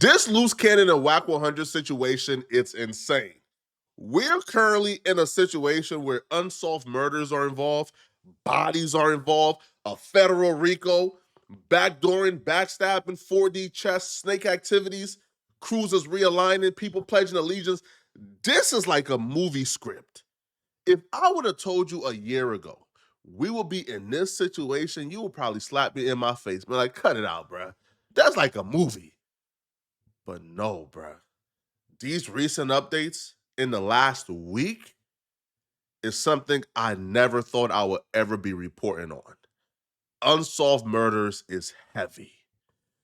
This Luce Cannon and Wack 100 situation, it's insane. We're currently in a situation where unsolved murders are involved, bodies are involved, a federal RICO, backdooring, backstabbing, 4D chess, snake activities, cruisers realigning, people pledging allegiance. This is like a movie script. If I would have told you a year ago we will be in this situation, you would probably slap me in my face, but like, cut it out, bruh. That's like a movie. But no, bruh. These recent updates in the last week is something I never thought I would ever be reporting on. Unsolved murders is heavy.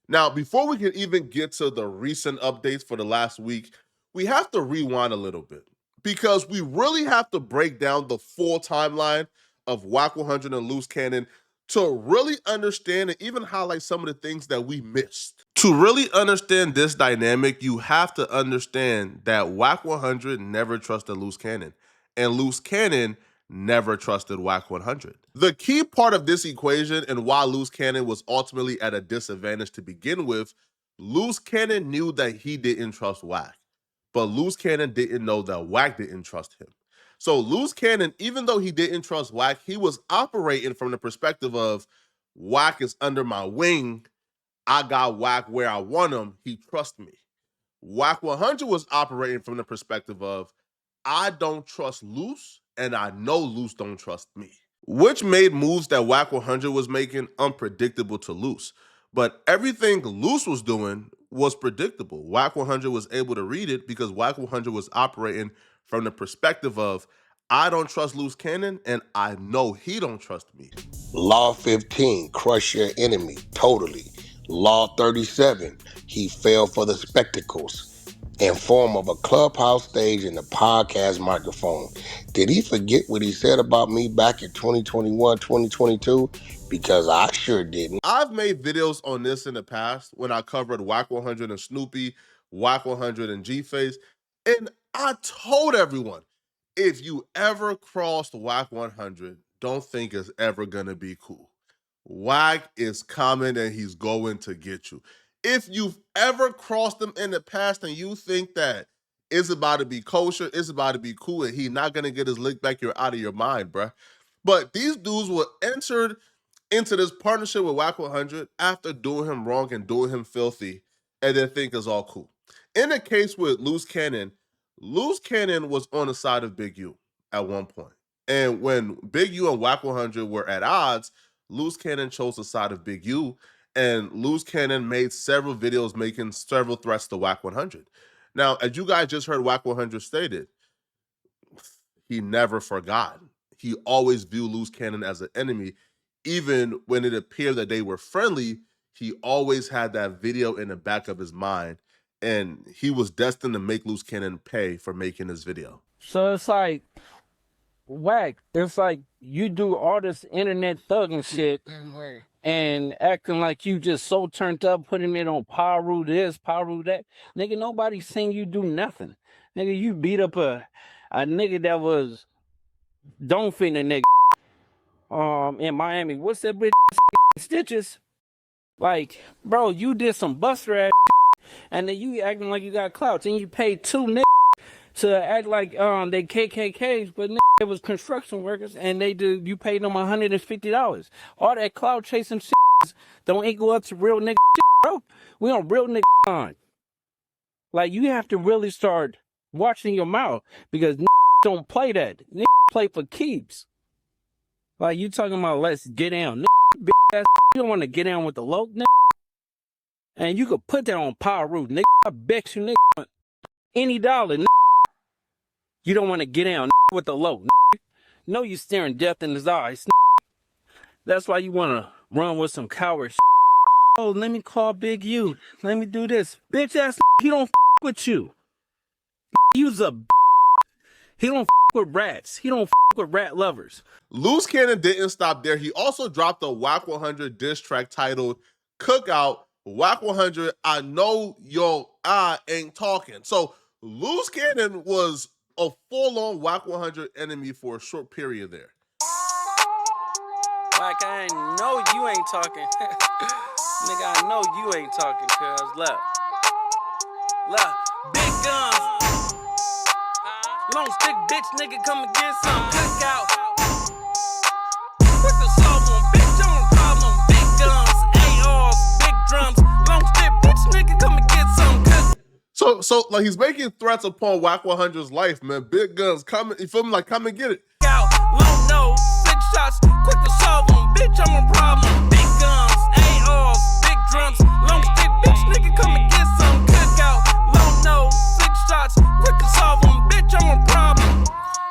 Now, before we can even get to the recent updates for the last week, we have to rewind a little bit because we really have to break down the full timeline of Wack 100 and Luce Cannon to really understand and even highlight some of the things that we missed. To really understand this dynamic, you have to understand that Wack 100 never trusted Luce Cannon, and Luce Cannon never trusted Wack 100. The key part of this equation and why Luce Cannon was ultimately at a disadvantage to begin with, Luce Cannon knew that he didn't trust Wack, but Luce Cannon didn't know that Wack didn't trust him. So Luce Cannon, even though he didn't trust Wack, he was operating from the perspective of Wack is under my wing. I got Wack where I want him. He trusts me. Wack 100 was operating from the perspective of I don't trust Luce, and I know Luce don't trust me, which made moves that Wack 100 was making unpredictable to Luce. But everything Luce was doing was predictable. Wack 100 was able to read it because Wack 100 was operating from the perspective of I don't trust Luce Cannon, and I know he don't trust me. Law 15, crush your enemy, totally. Law 37, he fell for the spectacles in form of a clubhouse stage and a podcast microphone. Did he forget what he said about me back in 2021, 2022? Because I sure didn't. I've made videos on this in the past when I covered Wack 100 and Snoopy, Wack 100 and G-Face, and I told everyone, if you ever crossed Wack 100, don't think it's ever gonna be cool. Wack is coming and he's going to get you. If you've ever crossed him in the past and you think that it's about to be kosher, it's about to be cool, and he's not gonna get his lick back, you're out of your mind, bruh. But these dudes were entered into this partnership with Wack 100 after doing him wrong and doing him filthy, and then think it's all cool. In the case with Luce Cannon was on the side of Big U at one point. And when Big U and Wack 100 were at odds, Luce Cannon chose the side of Big U, and Luce Cannon made several videos making several threats to Wack 100. Now, as you guys just heard Wack 100 stated, he never forgot. He always viewed Luce Cannon as an enemy. Even when it appeared that they were friendly, he always had that video in the back of his mind, and he was destined to make Luce Cannon pay for making this video. So it's like, Wack, it's like you do all this internet thugging shit and acting like you just so turned up, putting it on Paru this, Paru that. Nigga, nobody seen you do nothing. Nigga, you beat up a nigga that was don't fit a nigga in Miami. What's that bitch stitches? Like, bro, you did some buster ass and then you acting like you got clout and you paid two niggas to act like they KKKs, but it was construction workers and you paid them $150. All that cloud chasing shit don't equal up to real nigga shit, bro. We on real nigga time. Like, you have to really start watching your mouth because don't play that. Play for keeps. Like, you talking about let's get down. Bitch ass, you don't want to get down with the low, nigga. And you could put that on power root, nigga. I bet you, nigga, any dollar, nigga. You don't want to get down with the low. No, you staring death in his eyes. That's why you want to run with some coward. Oh, let me call Big U. Let me do this. Bitch ass, he don't with you. You's a he don't with rats. He don't with rat lovers. Luce Cannon didn't stop there. He also dropped a Wack 100 diss track titled Cookout. Wack 100, I know your eye ain't talking. So Luce Cannon was a full-on Wack 100 enemy for a short period there. Like, I know you ain't talking. Nigga, I know you ain't talking, cuz left. Look, big guns. Long stick bitch nigga come and get some cookout. Quick to solve one, bitch, I'm a problem. Big guns, ARs, big drums. Long stick bitch nigga come and get some cookout. So like he's making threats upon Wack 100's life, man. Big guns coming, you feel me? Like, come and get it. Long nose, 6 shots, quick to solve them, bitch, I'm a problem. Big guns, ARs, big drums, long stick, bitch, nigga, come and get some cookout. Long nose, 6 shots, quick to solve them, bitch, I'm a problem.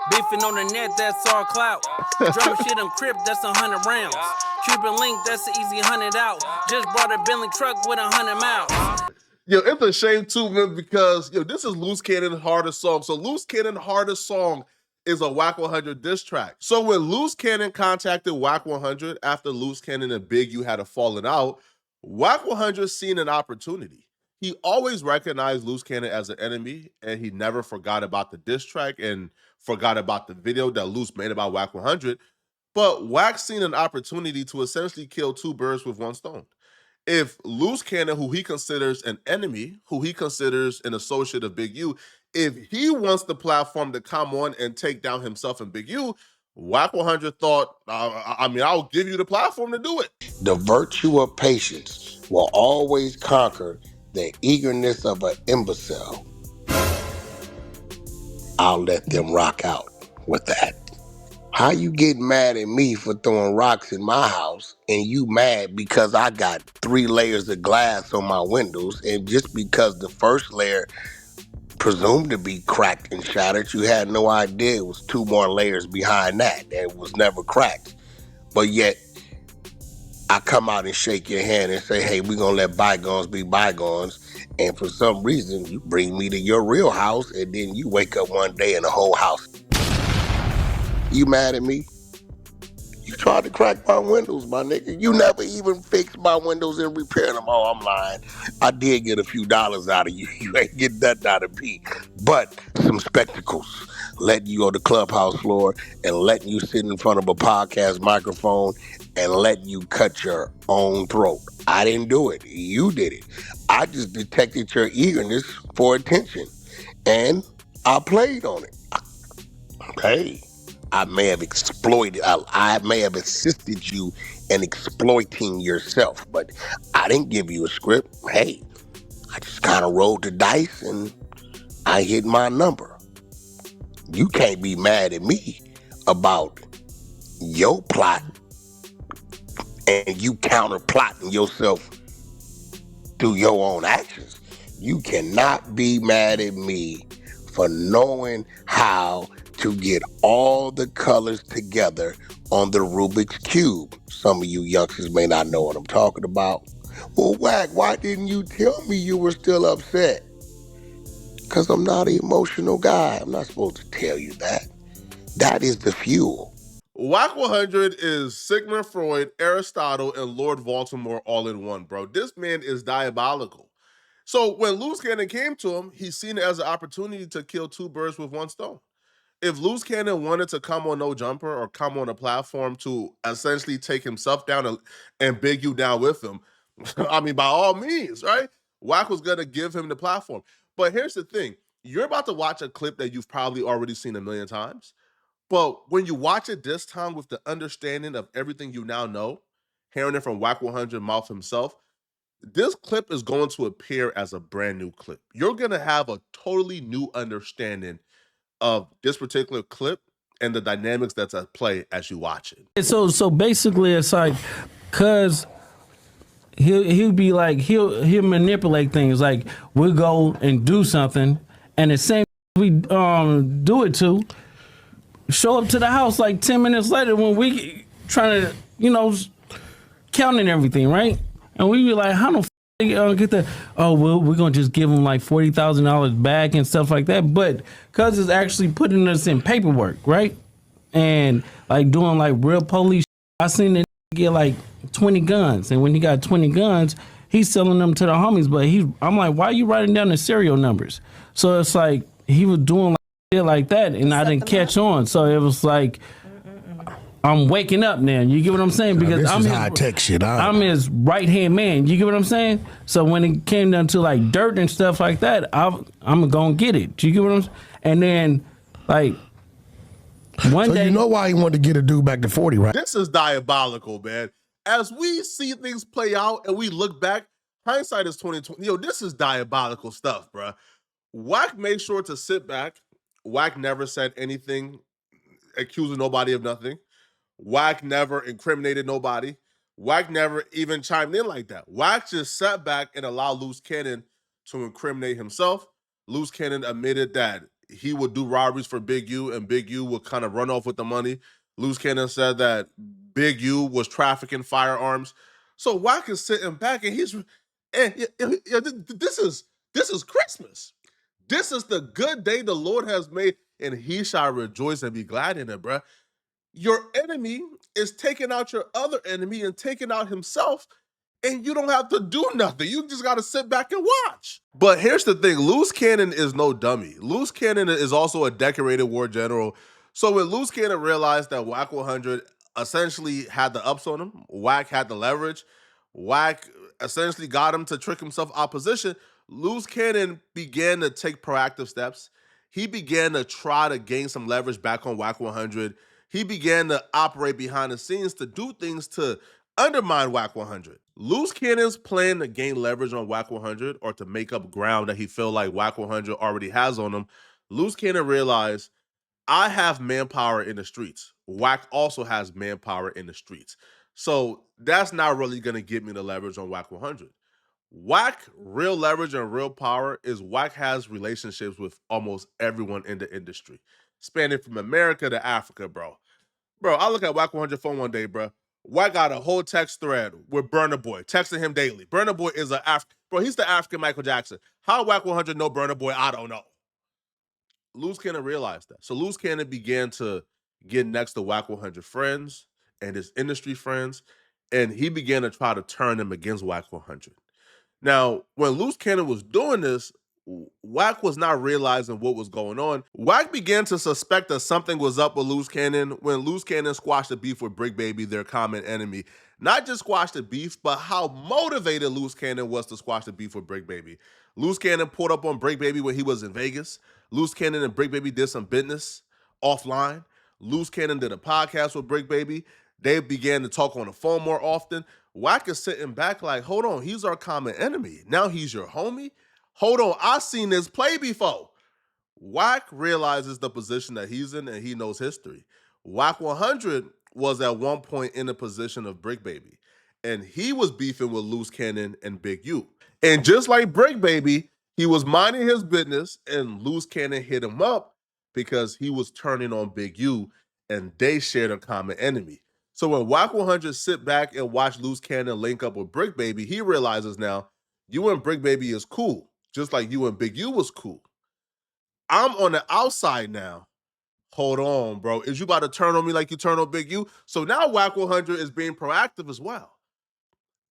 Beefing on the net, that's all clout. Drum shit on crib, that's 100 rounds. Cuban link, that's an easy 100 out. Just brought a Bentley truck with 100 miles. Yo, it's a shame too, man, because this is Luce Cannon's hardest song. So Luce Cannon's hardest song is a Wack 100 diss track. So when Luce Cannon contacted Wack 100 after Luce Cannon and Big U had a falling out, Wack 100 seen an opportunity. He always recognized Luce Cannon as an enemy, and he never forgot about the diss track and forgot about the video that Luce made about Wack 100. But Wack seen an opportunity to essentially kill 2 birds with 1 stone. If Luce Cannon, who he considers an enemy, who he considers an associate of Big U, if he wants the platform to come on and take down himself and Big U, Wack 100 thought, I'll give you the platform to do it. The virtue of patience will always conquer the eagerness of an imbecile. I'll let them rock out with that. How you get mad at me for throwing rocks in my house and you mad because I got 3 layers of glass on my windows, and just because the first layer presumed to be cracked and shattered, you had no idea it was 2 more layers behind that was never cracked. But yet I come out and shake your hand and say, hey, we're gonna let bygones be bygones, and for some reason you bring me to your real house, and then you wake up one day and the whole house. You mad at me? You tried to crack my windows, my nigga. You never even fixed my windows and repaired them. Oh, I'm lying. I did get a few dollars out of you. You ain't getting nothing out of me. But some spectacles. Letting you on the clubhouse floor and letting you sit in front of a podcast microphone and letting you cut your own throat. I didn't do it. You did it. I just detected your eagerness for attention, and I played on it. Okay. I may have exploited, I may have assisted you in exploiting yourself, but I didn't give you a script. Hey, I just kind of rolled the dice and I hit my number. You can't be mad at me about your plot and you counter plotting yourself through your own actions. You cannot be mad at me for knowing how to get all the colors together on the Rubik's Cube. Some of you youngsters may not know what I'm talking about. Well, Wack, why didn't you tell me you were still upset? Because I'm not an emotional guy. I'm not supposed to tell you that. That is the fuel. Wack 100 is Sigmund Freud, Aristotle, and Lord Voldemort all in one, bro. This man is diabolical. So when Luce Cannon came to him, he seen it as an opportunity to kill 2 birds with 1 stone. If Luce Cannon wanted to come on No Jumper or come on a platform to essentially take himself down and Big U down with him, by all means, right? Wack was going to give him the platform. But here's the thing. You're about to watch a clip that you've probably already seen a million times. But when you watch it this time with the understanding of everything you now know, hearing it from Wack 100 mouth himself, this clip is going to appear as a brand new clip. You're going to have a totally new understanding of this particular clip and the dynamics that's at play as you watch it. So basically it's like, cause he'll be like, he'll manipulate things. Like we'll go and do something, and the same we do it to, show up to the house like 10 minutes later when we trying to, counting everything, right? And we be like, how the get that? Oh, well, we're gonna just give them like $40,000 back and stuff like that. But cause it's actually putting us in paperwork, right? And like doing like real police. I seen the get like 20 guns, and when he got 20 guns, he's selling them to the homies. But I'm like, why are you writing down the serial numbers? So it's like he was doing like shit like that, and I didn't catch on. So it was like, I'm waking up now. You get what I'm saying? Because this I'm is his, high-tech shit. I'm his right-hand man. You get what I'm saying? So when it came down to like dirt and stuff like that, I'm going to get it. You get what I'm saying? And then like one day. You know why he wanted to get a dude back to 40, right? This is diabolical, man. As we see things play out and we look back, hindsight is 2020. Yo, this is diabolical stuff, bro. Wack made sure to sit back. Wack never said anything accusing nobody of nothing. Wack never incriminated nobody. Wack never even chimed in like that. Wack just sat back and allowed Luce Cannon to incriminate himself. Luce Cannon admitted that he would do robberies for Big U and Big U would kind of run off with the money. Luce Cannon said that Big U was trafficking firearms. So Wack is sitting back and he's, this is Christmas. This is the good day the Lord has made, and he shall rejoice and be glad in it, bruh. Your enemy is taking out your other enemy and taking out himself, and you don't have to do nothing. You just got to sit back and watch. But here's the thing. Luce Cannon is no dummy. Luce Cannon is also a decorated war general. So when Luce Cannon realized that Wack 100 essentially had the ups on him, Wack had the leverage, Wack essentially got him to trick himself opposition, Luce Cannon began to take proactive steps. He began to try to gain some leverage back on Wack 100. He began to operate behind the scenes to do things to undermine Wack 100. Luce Cannon's plan to gain leverage on Wack 100 or to make up ground that he felt like Wack 100 already has on him, Luce Cannon realized, I have manpower in the streets. Wack also has manpower in the streets. So that's not really going to give me the leverage on Wack 100. Wack, real leverage and real power is Wack has relationships with almost everyone in the industry, spanning from America to Africa, bro. Bro, I look at Wack 100 phone one day, bro. Wack got a whole text thread with Burna Boy, texting him daily. Burna Boy is bro, he's the African Michael Jackson. How Wack 100 know Burna Boy? I don't know. Luce Cannon realized that. So Luce Cannon began to get next to Wack 100 friends and his industry friends, and he began to try to turn them against Wack 100. Now, when Luce Cannon was doing this, Wack was not realizing what was going on. Wack began to suspect that something was up with Luce Cannon when Luce Cannon squashed the beef with Brick Baby, their common enemy. Not just squash the beef, but how motivated Luce Cannon was to squash the beef with Brick Baby. Luce Cannon pulled up on Brick Baby when he was in Vegas. Luce Cannon and Brick Baby did some business offline. Luce Cannon did a podcast with Brick Baby. They began to talk on the phone more often. Wack is sitting back like, hold on, he's our common enemy. Now he's your homie? Hold on, I've seen this play before. Wack realizes the position that he's in and he knows history. Wack 100 was at one point in the position of Brick Baby, and he was beefing with Luce Cannon and Big U. And just like Brick Baby, he was minding his business and Luce Cannon hit him up because he was turning on Big U and they shared a common enemy. So when Wack 100 sit back and watch Luce Cannon link up with Brick Baby, he realizes now, you and Brick Baby is cool, just like you and Big U was cool. I'm on the outside now. Hold on, bro. Is you about to turn on me like you turn on Big U? So now Wack 100 is being proactive as well.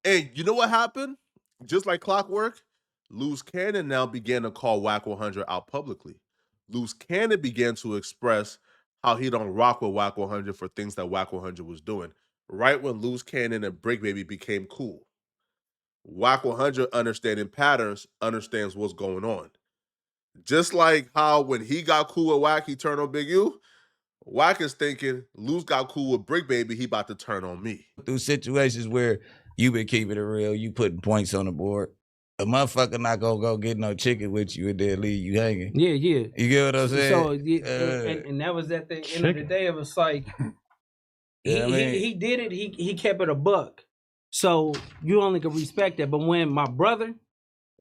And you know what happened? Just like clockwork, Luce Cannon now began to call Wack 100 out publicly. Luce Cannon began to express how he don't rock with Wack 100 for things that Wack 100 was doing. Right when Luce Cannon and Brick Baby became cool. Wack 100 understanding patterns, understands what's going on. Just like how when he got cool with Wack, he turned on Big U, Wack is thinking, Luce got cool with Brick Baby, he about to turn on me. Through situations where you been keeping it real, you putting points on the board, a motherfucker not gonna go get no chicken with you and then leave you hanging. Yeah, yeah. You get what I'm saying? So, and that was at the end of the day, it was like, he did it, he kept it a buck. So you only could respect that. But when my brother,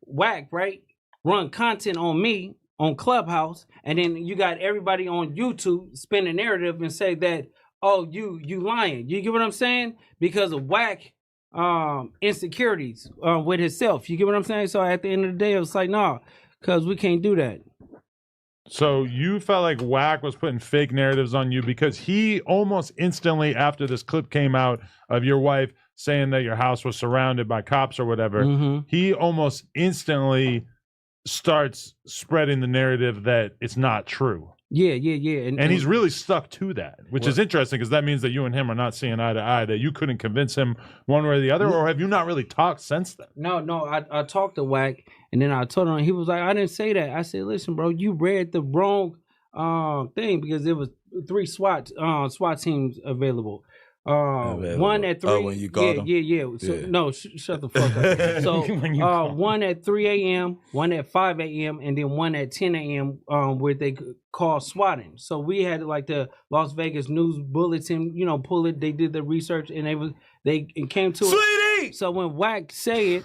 Wack, right, run content on me on Clubhouse, and then you got everybody on YouTube spin a narrative and say that, oh, you lying. You get what I'm saying? Because of Wack insecurities with himself. You get what I'm saying? So at the end of the day, it was like, nah, because we can't do that. So you felt like Wack was putting fake narratives on you because he almost instantly after this clip came out of your wife saying that your house was surrounded by cops or whatever, he almost instantly starts spreading the narrative that it's not true. Yeah. And he's really stuck to that, which is interesting because that means that you and him are not seeing eye to eye, that you couldn't convince him one way or the other, or have you not really talked since then? No, I talked to Wack, and then I told him, he was like, I didn't say that. I said, listen, bro, you read the wrong thing, because there was 3 SWAT teams available. One at 3. Oh, when you called him? Yeah. So, no, shut the fuck up. So one at 3 a.m., one at 5 a.m., and then one at 10 a.m. Where they call swatting. So we had like the Las Vegas News Bulletin, pull it. They did the research, and they came to it. So when Wack say it,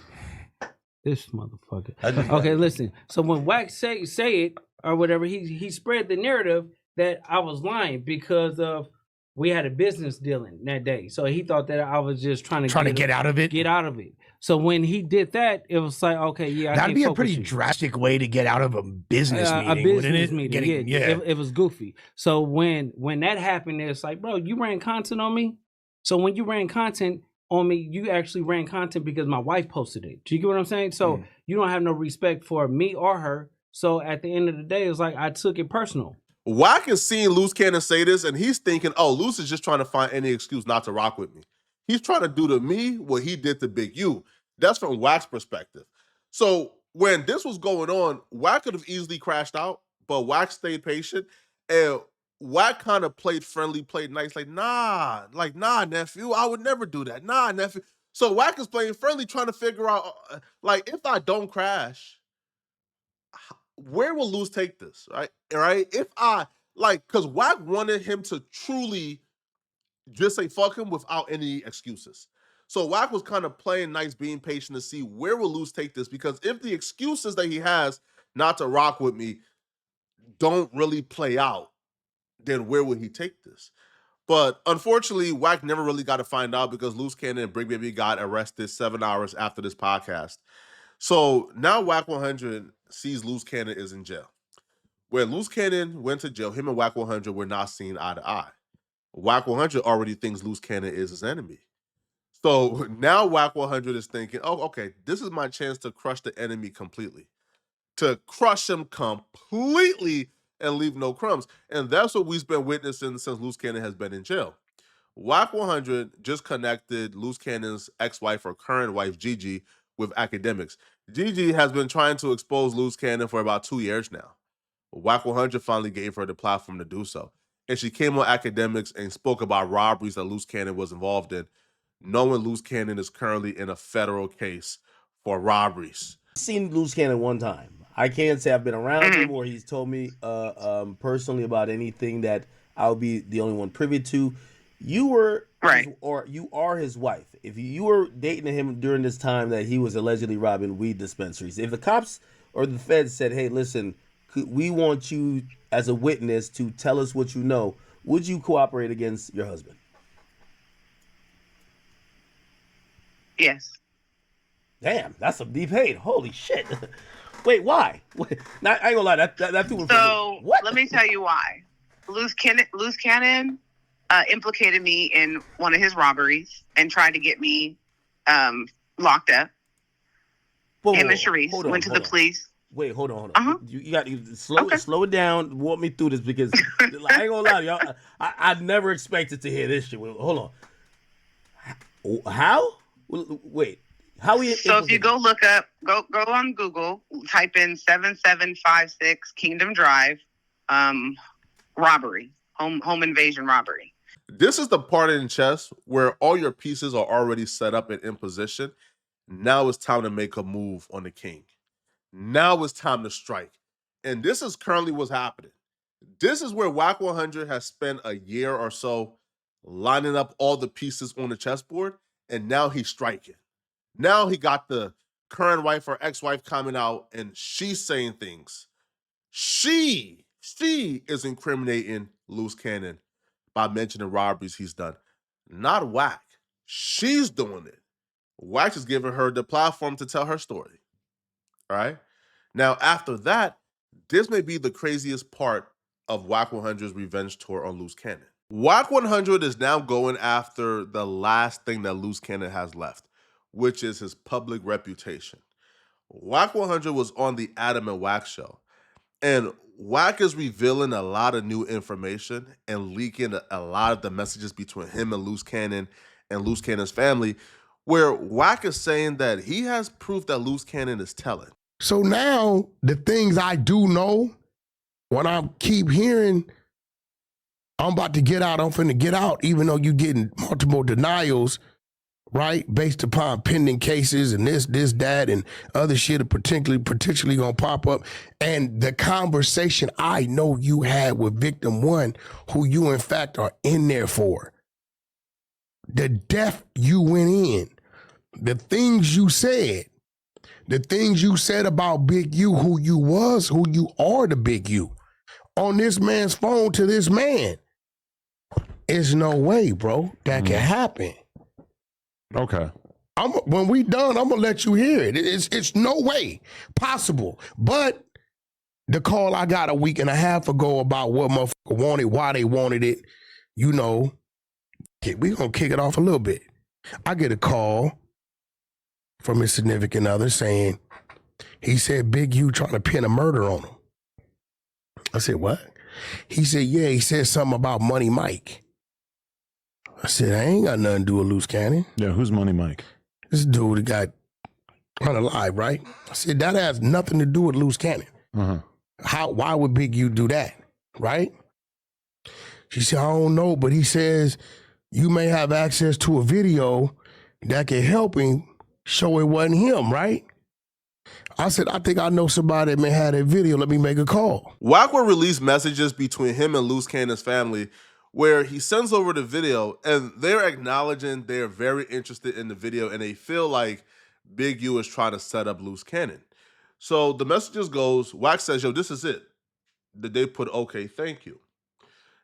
this motherfucker. Okay, listen. So when Wack say it or whatever, he spread the narrative that I was lying because of we had a business dealing that day. So he thought that I was just trying to get out of it. Get out of it. So when he did that, it was like, okay, yeah, that'd be a pretty drastic way to get out of a business meeting. A business meeting, It was goofy. So when that happened, it's like, bro, you ran content on me. So when you ran content on me, you actually ran content because my wife posted it. Do you get what I'm saying? So you don't have no respect for me or her. So at the end of the day, it's like I took it personal. Wack is seeing Luce Cannon say this, and he's thinking, oh, Luce is just trying to find any excuse not to rock with me. He's trying to do to me what he did to Big U. That's from Wack's perspective. So when this was going on, Wack could have easily crashed out, but Wack stayed patient, and Wack kind of played friendly, played nice, nah, nephew, I would never do that. Nah, nephew. So Wack is playing friendly, trying to figure out, if I don't crash, where will Luce take this, right? If because Wack wanted him to truly just say fuck him without any excuses. So Wack was kind of playing nice, being patient to see where will Luce take this, because if the excuses that he has not to rock with me don't really play out, then where will he take this? But unfortunately, Wack never really got to find out because Luce Cannon and Big Baby got arrested 7 hours after this podcast. So now Wack 100 sees Luce Cannon is in jail. When Luce Cannon went to jail, him and Wack 100 were not seen eye to eye. Wack 100 already thinks Luce Cannon is his enemy. So now Wack 100 is thinking, oh, okay, this is my chance to crush the enemy completely. To crush him completely and leave no crumbs. And that's what we've been witnessing since Luce Cannon has been in jail. Wack 100 just connected Luce Cannon's ex-wife or current wife, Gigi, with Academics. Gigi has been trying to expose Luce Cannon for about 2 years now. Wack 100 finally gave her the platform to do so. And she came on Academics and spoke about robberies that Luce Cannon was involved in, knowing Luce Cannon is currently in a federal case for robberies. I've seen Luce Cannon one time. I can't say I've been around him or he's told me personally about anything that I'll be the only one privy to. You were you are his wife. If you were dating him during this time that he was allegedly robbing weed dispensaries, if the cops or the feds said, hey, listen, we want you as a witness to tell us what you know, would you cooperate against your husband? Yes. Damn, that's some deep hate. Holy shit. Wait, why? Wait, I ain't gonna lie, that threw me. So let me tell you why. Luce Cannon implicated me in one of his robberies and tried to get me locked up. Him and Sharice went to the police. Wait, hold on. You got to slow it down. Walk me through this because I ain't gonna lie to y'all. I never expected to hear this shit. Hold on. How? Wait. How we? So if you go look up, go on Google, type in 7756 Kingdom Drive, robbery, home invasion robbery. This is the part in chess where all your pieces are already set up and in position. Now it's time to make a move on the king. Now it's time to strike. And this is currently what's happening. This is where Wack 100 has spent a year or so lining up all the pieces on the chessboard, and now he's striking. Now he got the current wife or ex-wife coming out, and she's saying things. She is incriminating Luce Cannon by mentioning robberies he's done. Not Wack. She's doing it. Wack is giving her the platform to tell her story. All right? Now, after that, this may be the craziest part of Wack 100's revenge tour on Luce Cannon. Wack 100 is now going after the last thing that Luce Cannon has left, which is his public reputation. Wack 100 was on the Adam and Wack show, And Wack is revealing a lot of new information and leaking a lot of the messages between him and Luce Cannon and Luce Cannon's family, where Wack is saying that he has proof that Luce Cannon is telling. So now the things I do know, when I keep hearing I'm about to get out, I'm finna get out, even though you're getting multiple denials, right? Based upon pending cases and this, that, and other shit are potentially gonna pop up. And the conversation I know you had with victim one, who you in fact are in there for, the depth you went in, the things you said about Big U, who you was, who you are to Big U, on this man's phone to this man. There's no way, bro, that can happen. Okay. When we done, I'm gonna let you hear it. It's no way possible. But the call I got a week and a half ago about what motherfucker wanted, why they wanted it, you know, we gonna kick it off a little bit. I get a call from his significant other saying, he said Big U trying to pin a murder on him. I said, what? He said, yeah, he said something about Money Mike. I said, I ain't got nothing to do with Luce Cannon. Yeah, who's Money Mike? This dude got unalive, right? I said, that has nothing to do with Luce Cannon. Why would Big U do that, right? She said, I don't know, but he says you may have access to a video that can help him show it wasn't him, right? I said, I think I know somebody that may have that video. Let me make a call. Wack will release messages between him and Luce Cannon's family where he sends over the video and they're acknowledging they're very interested in the video and they feel like Big U is trying to set up Luce Cannon. So the messages goes, Wack says, yo, this is it. They put, okay, thank you.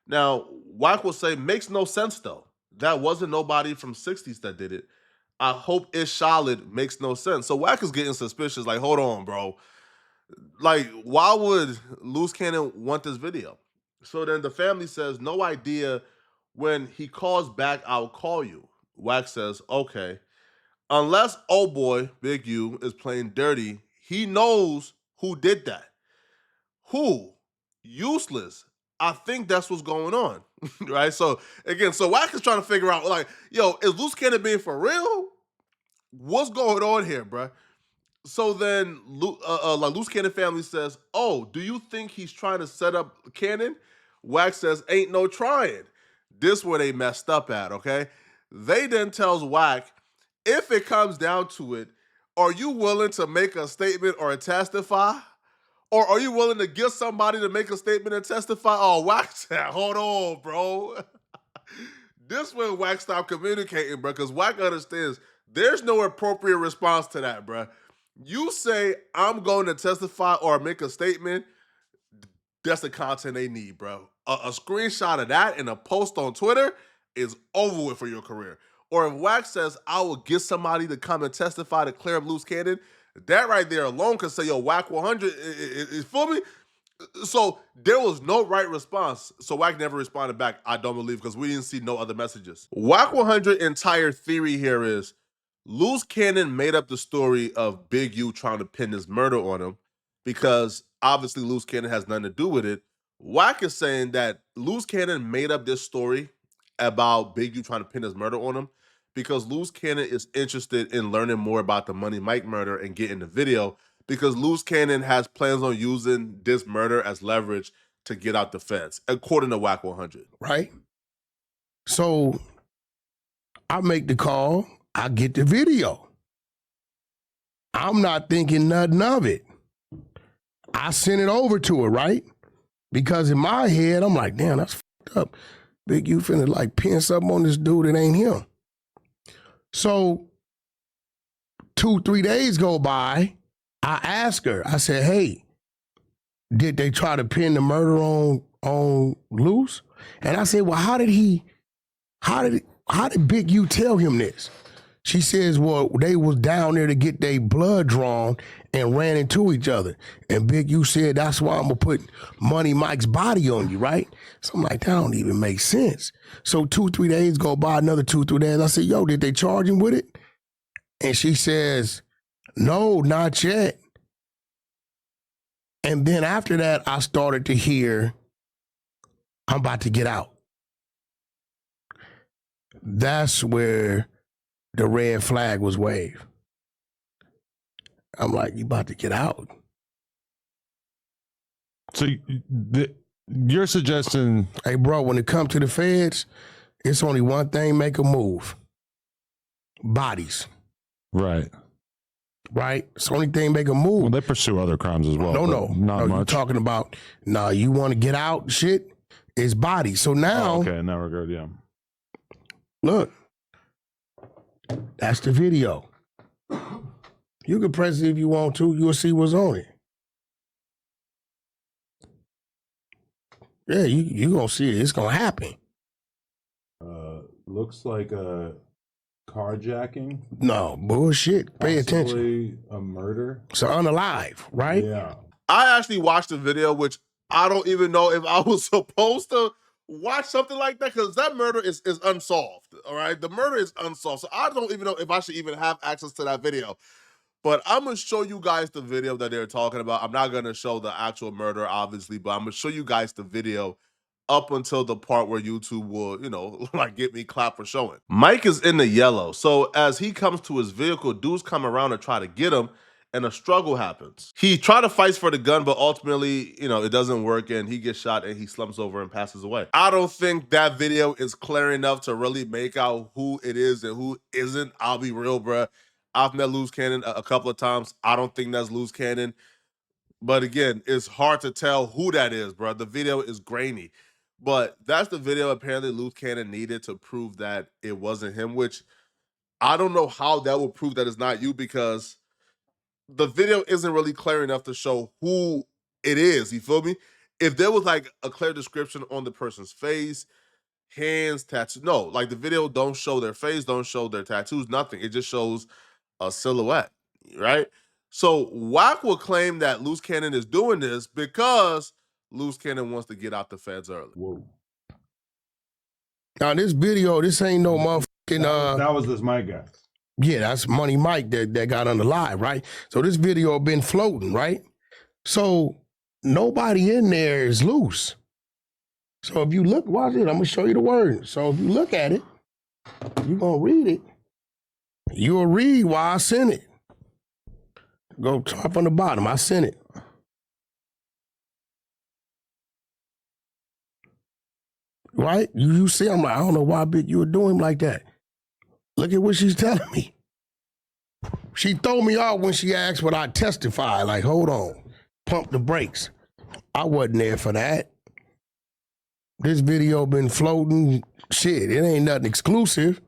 Now, Wack will say, makes no sense though. That wasn't nobody from 60s that did it. I hope it's Charlotte makes no sense. So Wack is getting suspicious, like, hold on, bro. Like, why would Luce Cannon want this video? So then the family says, no idea. When he calls back, I'll call you. Wack says, okay. Unless, oh boy, Big U is playing dirty, he knows who did that. Who? Useless. I think that's what's going on, right? So again, so Wack is trying to figure out, like, yo, is Luce Cannon being for real? What's going on here, bruh? So then, Luce Cannon family says, oh, do you think he's trying to set up Cannon? Wack says, ain't no trying. This where they messed up at, okay? They then tells Wack, if it comes down to it, are you willing to make a statement or testify? Or are you willing to get somebody to make a statement and testify? Oh, Wack said, hold on, bro. This when Wack stopped communicating, bro, because Wack understands there's no appropriate response to that, bro. You say, I'm going to testify or make a statement, that's the content they need, bro. A screenshot of that and a post on Twitter is over with for your career. Or if Wack says, I will get somebody to come and testify to clear up Luce Cannon, that right there alone can say, yo, Wack 100, is feel me? So there was no right response. So Wack never responded back, I don't believe, because we didn't see no other messages. Wack 100 entire theory here is Luce Cannon made up the story of Big U trying to pin his murder on him because obviously Luce Cannon has nothing to do with it. Wack is saying that Luce Cannon made up this story about Big U trying to pin his murder on him because Luce Cannon is interested in learning more about the Money Mike murder and getting the video because Luce Cannon has plans on using this murder as leverage to get out the feds, according to Wack 100. Right? So I make the call, I get the video. I'm not thinking nothing of it. I sent it over to her, right? Because in my head, I'm like, damn, that's fucked up. Big U finna like pin something on this dude that ain't him. So 2-3 days go by, I ask her, I said, hey, did they try to pin the murder on Luce? And I said, well, how did Big U tell him this? She says, well, they was down there to get their blood drawn and ran into each other. And Big U said, that's why I'm gonna put Money Mike's body on you, right? So I'm like, that don't even make sense. So 2-3 days go by, another 2-3 days. I said, yo, did they charge him with it? And she says, no, not yet. And then after that, I started to hear, I'm about to get out. That's where the red flag was waved. I'm like, you about to get out? So you're suggesting, hey, bro, when it comes to the feds, it's only one thing make a move. Bodies. Right. Right? It's the only thing make a move. Well, they pursue other crimes as well. No. Not much. You're talking about, you want to get out, shit, it's bodies. So now. Okay, in that regard, yeah. Look, that's the video. You can press it if you want to. You'll see what's on it. Yeah, you gonna see it. It's gonna happen. Looks like a carjacking. No, bullshit. Pay attention. A murder. So unalive, right? Yeah. I actually watched the video, which I don't even know if I was supposed to watch something like that, because that murder is unsolved. All right, the murder is unsolved, so I don't even know if I should even have access to that video. But I'm gonna show you guys the video that they're talking about. I'm not gonna show the actual murder, obviously, but I'm gonna show you guys the video up until the part where YouTube will, like get me clapped for showing. Mike is in the yellow, so as he comes to his vehicle, dudes come around and try to get him, and a struggle happens. He tries to fight for the gun, but ultimately, it doesn't work, and he gets shot, and he slumps over and passes away. I don't think that video is clear enough to really make out who it is and who isn't. I'll be real, bruh. I've met Luce Cannon a couple of times. I don't think that's Luce Cannon. But again, it's hard to tell who that is, bro. The video is grainy. But that's the video apparently Luce Cannon needed to prove that it wasn't him, which I don't know how that will prove that it's not you, because the video isn't really clear enough to show who it is. You feel me? If there was like a clear description on the person's face, hands, tattoos. No, like the video don't show their face, don't show their tattoos, nothing. It just shows a silhouette, right? So Wack will claim that Luce Cannon is doing this because Luce Cannon wants to get out the feds early. Whoa. Now this video, this ain't no motherfucking That was this Mike guy. Yeah, that's Money Mike that got on the live, right? So this video been floating, right? So nobody in there is loose. So if you look, watch it, I'm gonna show you the word. So if you look at it, you're gonna read it. You'll read why I sent it. Go top on the bottom, I sent it. Right? You see, I'm like, I don't know why bitch you were doing like that. Look at what she's telling me. She threw me off when she asked what I testify. Like, hold on, pump the brakes. I wasn't there for that. This video been floating. Shit, it ain't nothing exclusive.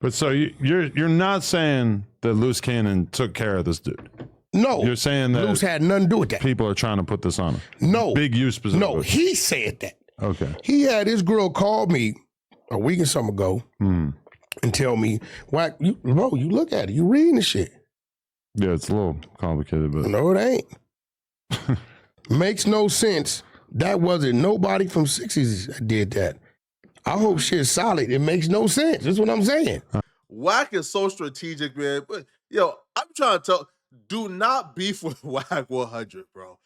But so you're not saying that Luce Cannon took care of this dude? No. You're saying that Luce had nothing to do with that. People are trying to put this on him? No. Big use specifically? No, he said that. Okay. He had his girl call me a week or something ago and tell me, Wack, you look at it. You reading the shit. Yeah, it's a little complicated, but... No, it ain't. Makes no sense. That wasn't nobody from 60s that did that. I hope shit's solid. It makes no sense. That's what I'm saying. Wack is so strategic, man. But, I'm trying to tell, do not beef with Wack 100, bro.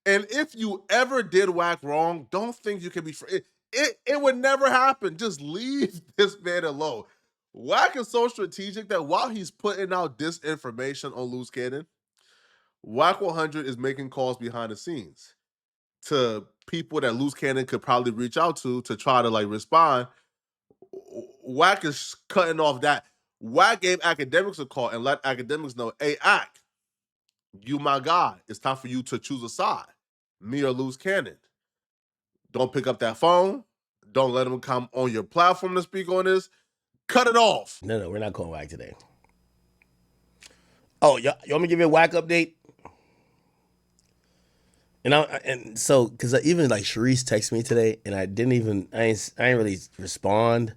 And if you ever did Wack wrong, don't think you can be free. It would never happen. Just leave this man alone. Wack is so strategic that while he's putting out disinformation on Luce Cannon, Wack 100 is making calls behind the scenes to people that Luce Cannon could probably reach out to try to respond. Wack is cutting off that. Wack gave Academics a call and let Academics know, hey, Ack, you my guy. It's time for you to choose a side, me or Luce Cannon. Don't pick up that phone. Don't let him come on your platform to speak on this. Cut it off. No, we're not calling Wack today. Oh, you want me to give you a Wack update? And so, because even Sharice texted me today, and I ain't really respond.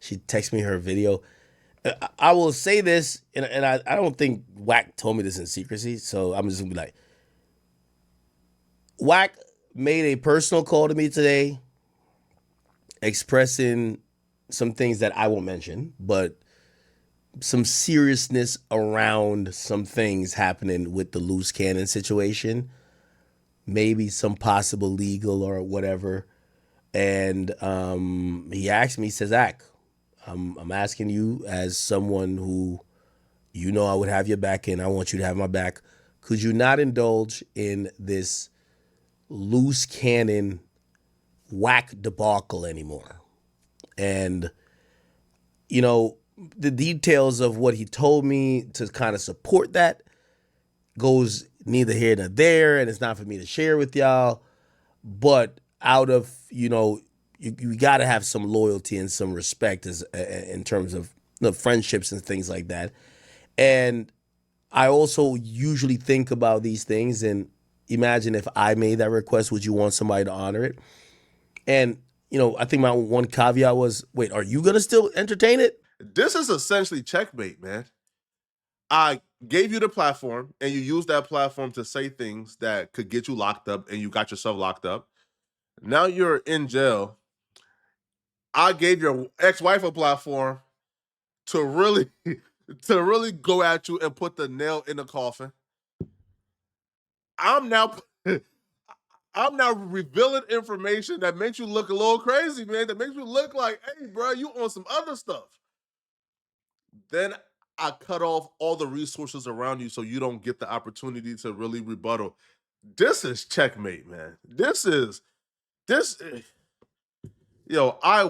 She texted me her video. I will say this, and I don't think Wack told me this in secrecy, so I'm just gonna be like, Wack made a personal call to me today, expressing some things that I won't mention, but some seriousness around some things happening with the Luce Cannon situation, maybe some possible legal or whatever. And he asked me, he says, Ack, I'm asking you as someone who I would have your back and I want you to have my back. Could you not indulge in this Luce Cannon Wack debacle anymore? And, the details of what he told me to kind of support that goes neither here nor there, and it's not for me to share with y'all. But out of, you got to have some loyalty and some respect in terms of friendships and things like that. And I also usually think about these things and imagine if I made that request, would you want somebody to honor it? And, I think my one caveat was, wait, are you going to still entertain it? This is essentially checkmate, man. I gave you the platform and you used that platform to say things that could get you locked up and you got yourself locked up. Now you're in jail. I gave your ex-wife a platform to really go at you and put the nail in the coffin. I'm now revealing information that makes you look a little crazy, man. That makes you look like, hey, bro, you on some other stuff. Then I cut off all the resources around you so you don't get the opportunity to really rebuttal. This is checkmate, man. Yo, I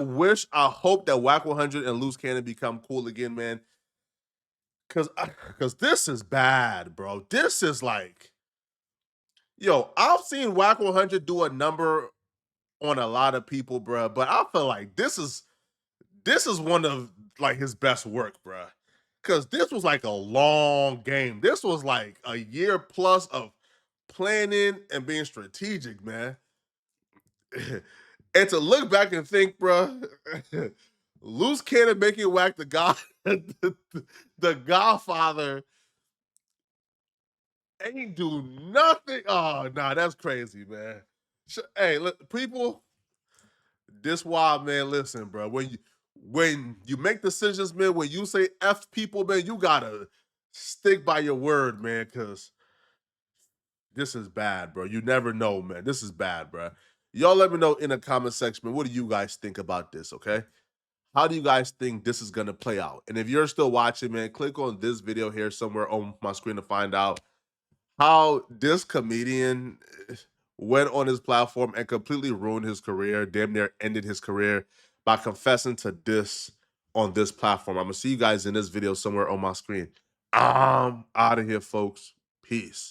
hope that Wack 100 and Luce Cannon become cool again, man. Cause this is bad, bro. This is like, yo, I've seen Wack 100 do a number on a lot of people, bro, but I feel like this is one of like his best work, bro. Cause this was like a long game. This was like a year plus of planning and being strategic, man. And to look back and think, bro, Luce Cannon making Wack the god, the Godfather, ain't do nothing. Oh, nah, that's crazy, man. Hey, look, people, this wild, man. Listen, bro. When you make decisions, man, when you say F people, man, you gotta stick by your word, man, because this is bad, bro. You never know, man. This is bad, bro. Y'all let me know in the comment section, man, what do you guys think about this, okay? How do you guys think this is going to play out? And if you're still watching, man, click on this video here somewhere on my screen to find out how this comedian went on his platform and completely ruined his career, damn near ended his career by confessing to this on this platform. I'm going to see you guys in this video somewhere on my screen. I'm out of here, folks. Peace.